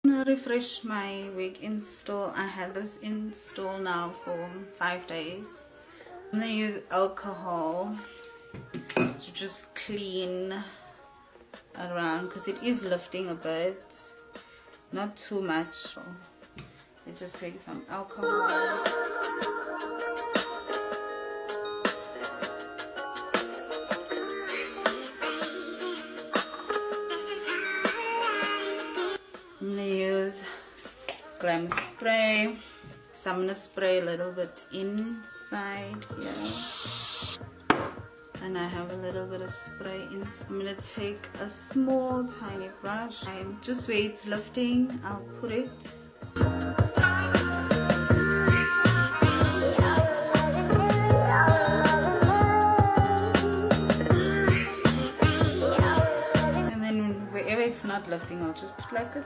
I'm gonna refresh my wig install. I had this install now for 5 days. I'm gonna use alcohol to just clean around because it is lifting a bit, not too much. Let's just take some alcohol. I'm gonna use Glam spray, so I'm gonna spray a little bit inside here, and I have a little bit of spray inside. I'm gonna take a small tiny brush. Just where it's lifting, I'll put it. And then wherever it's not lifting, I'll just put like a